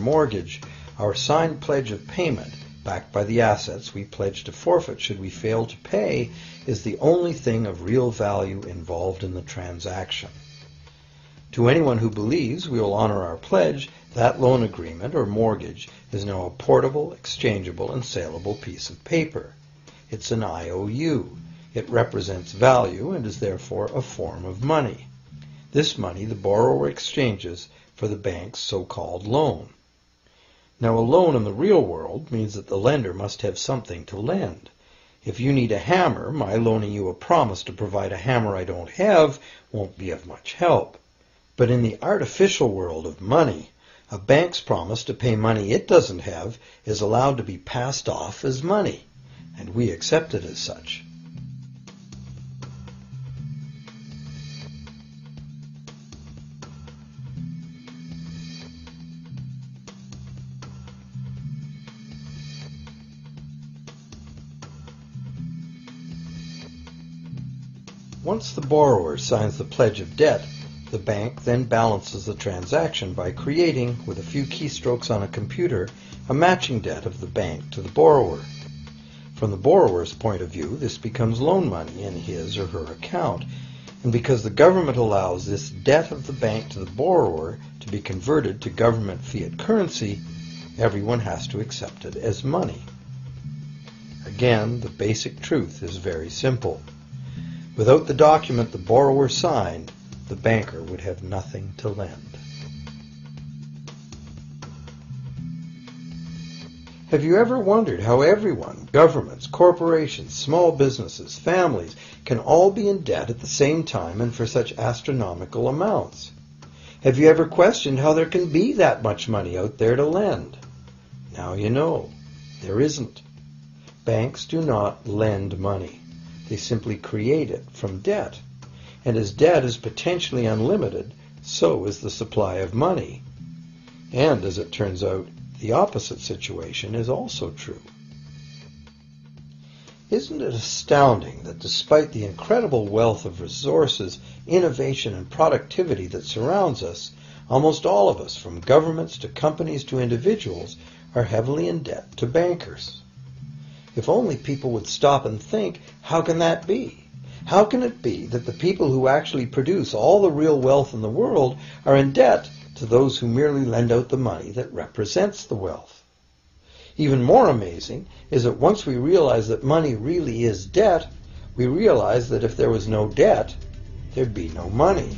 mortgage, our signed pledge of payment, backed by the assets we pledge to forfeit should we fail to pay, is the only thing of real value involved in the transaction. To anyone who believes we will honor our pledge, that loan agreement or mortgage is now a portable, exchangeable, and saleable piece of paper. It's an IOU. It represents value and is therefore a form of money. This money the borrower exchanges for the bank's so-called loan. Now, a loan in the real world means that the lender must have something to lend. If you need a hammer, my loaning you a promise to provide a hammer I don't have won't be of much help. But in the artificial world of money, a bank's promise to pay money it doesn't have is allowed to be passed off as money, and we accept it as such. Once the borrower signs the pledge of debt, the bank then balances the transaction by creating, with a few keystrokes on a computer, a matching debt of the bank to the borrower. From the borrower's point of view, this becomes loan money in his or her account, and because the government allows this debt of the bank to the borrower to be converted to government fiat currency, everyone has to accept it as money. Again, the basic truth is very simple. Without the document the borrower signed, the banker would have nothing to lend. Have you ever wondered how everyone, governments, corporations, small businesses, families, can all be in debt at the same time and for such astronomical amounts? Have you ever questioned how there can be that much money out there to lend? Now you know. There isn't. Banks do not lend money. They simply create it from debt. And as debt is potentially unlimited, so is the supply of money. And as it turns out, the opposite situation is also true. Isn't it astounding that despite the incredible wealth of resources, innovation, and productivity that surrounds us, almost all of us, from governments to companies to individuals, are heavily in debt to bankers? If only people would stop and think, how can that be? How can it be that the people who actually produce all the real wealth in the world are in debt to those who merely lend out the money that represents the wealth? Even more amazing is that once we realize that money really is debt, we realize that if there was no debt, there'd be no money.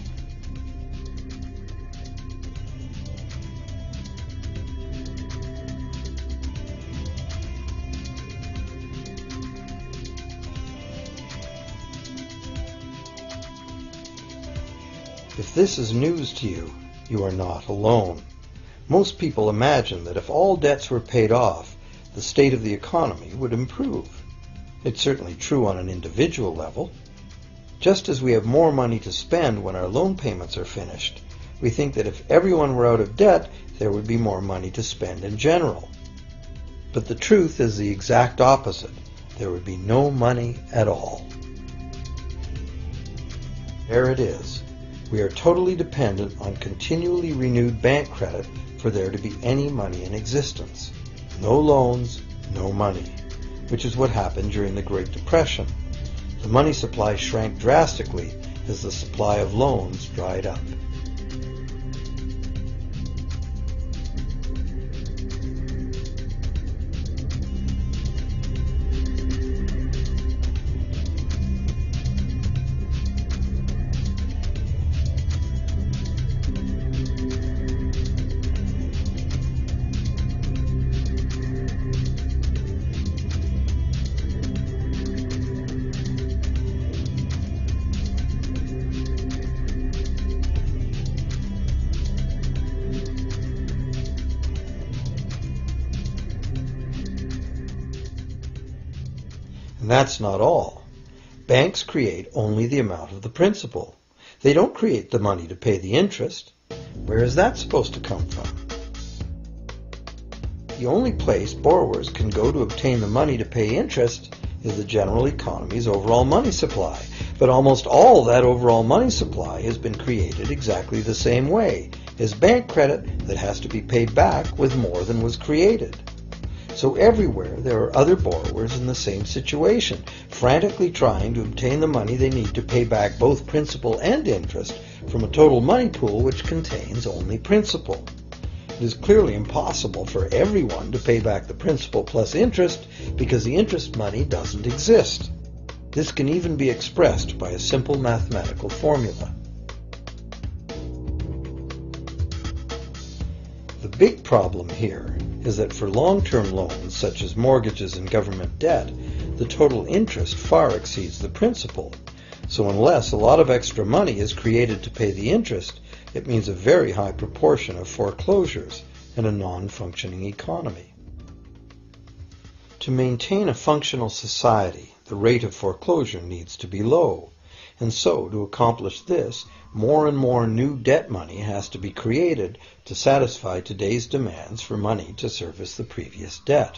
If this is news to you, you are not alone. Most people imagine that if all debts were paid off, the state of the economy would improve. It's certainly true on an individual level. Just as we have more money to spend when our loan payments are finished, we think that if everyone were out of debt, there would be more money to spend in general. But the truth is the exact opposite. There would be no money at all. There it is. We are totally dependent on continually renewed bank credit for there to be any money in existence. No loans, no money, which is what happened during the Great Depression. The money supply shrank drastically as the supply of loans dried up. And that's not all. Banks create only the amount of the principal. They don't create the money to pay the interest. Where is that supposed to come from? The only place borrowers can go to obtain the money to pay interest is the general economy's overall money supply. But almost all that overall money supply has been created exactly the same way, is bank credit that has to be paid back with more than was created. So everywhere there are other borrowers in the same situation, frantically trying to obtain the money they need to pay back both principal and interest from a total money pool which contains only principal. It is clearly impossible for everyone to pay back the principal plus interest because the interest money doesn't exist. This can even be expressed by a simple mathematical formula. The big problem here is that for long-term loans, such as mortgages and government debt, the total interest far exceeds the principal. So unless a lot of extra money is created to pay the interest, it means a very high proportion of foreclosures and a non-functioning economy. To maintain a functional society, the rate of foreclosure needs to be low. And so, to accomplish this, more and more new debt money has to be created to satisfy today's demands for money to service the previous debt.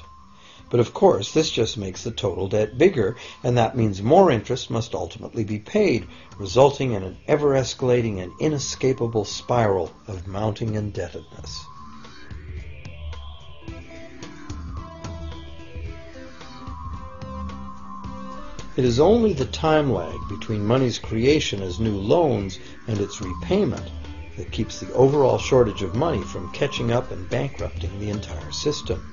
But of course, this just makes the total debt bigger, and that means more interest must ultimately be paid, resulting in an ever-escalating and inescapable spiral of mounting indebtedness. It is only the time lag between money's creation as new loans and its repayment that keeps the overall shortage of money from catching up and bankrupting the entire system.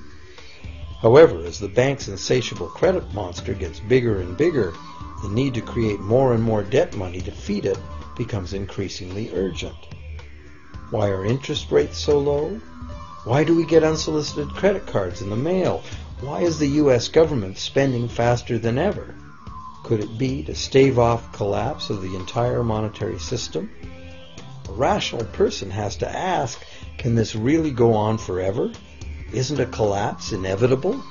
However, as the bank's insatiable credit monster gets bigger and bigger, the need to create more and more debt money to feed it becomes increasingly urgent. Why are interest rates so low? Why do we get unsolicited credit cards in the mail? Why is the U.S. government spending faster than ever? Could it be to stave off collapse of the entire monetary system? A rational person has to ask, can this really go on forever? Isn't a collapse inevitable?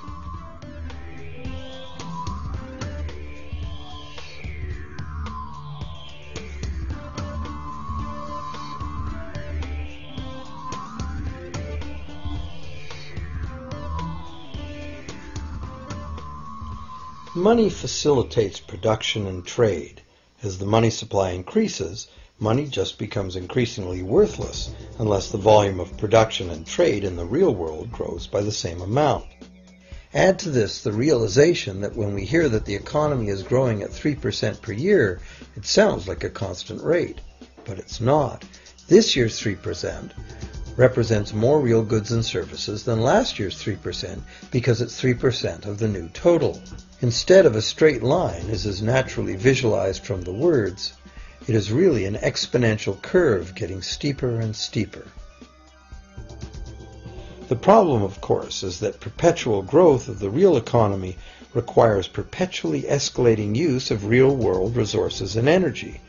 Money facilitates production and trade. As the money supply increases, money just becomes increasingly worthless unless the volume of production and trade in the real world grows by the same amount. Add to this the realization that when we hear that the economy is growing at 3% per year, it sounds like a constant rate, but it's not. This year's 3% represents more real goods and services than last year's 3% because it's 3% of the new total. Instead of a straight line, as is naturally visualized from the words, it is really an exponential curve getting steeper and steeper. The problem, of course, is that perpetual growth of the real economy requires perpetually escalating use of real-world resources and energy.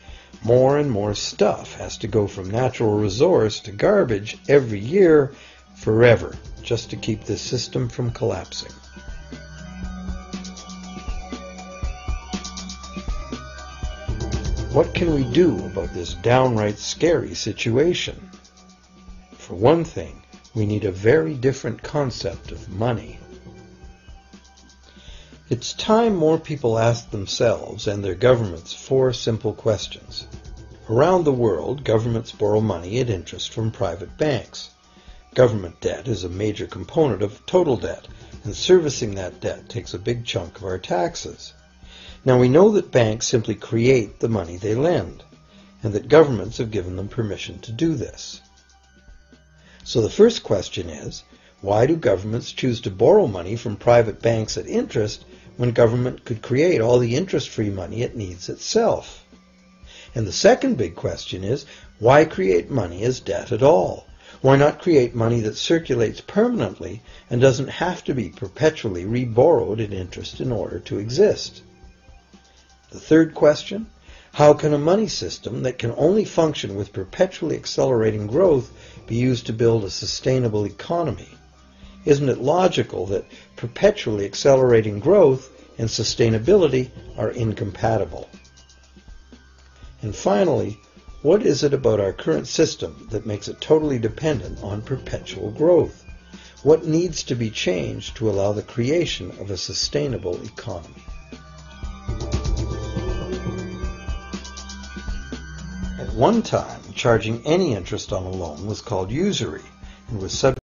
More and more stuff has to go from natural resource to garbage every year, forever, just to keep this system from collapsing. What can we do about this downright scary situation? For one thing, we need a very different concept of money. It's time more people ask themselves and their governments 4 simple questions. Around the world, governments borrow money at interest from private banks. Government debt is a major component of total debt, and servicing that debt takes a big chunk of our taxes. Now we know that banks simply create the money they lend, and that governments have given them permission to do this. So the first question is, why do governments choose to borrow money from private banks at interest when government could create all the interest-free money it needs itself? And the second big question is, why create money as debt at all? Why not create money that circulates permanently and doesn't have to be perpetually reborrowed at interest in order to exist? The third question, how can a money system that can only function with perpetually accelerating growth be used to build a sustainable economy? Isn't it logical that perpetually accelerating growth and sustainability are incompatible? And finally, what is it about our current system that makes it totally dependent on perpetual growth? What needs to be changed to allow the creation of a sustainable economy? At At one time, charging any interest on a loan was called usury and was subject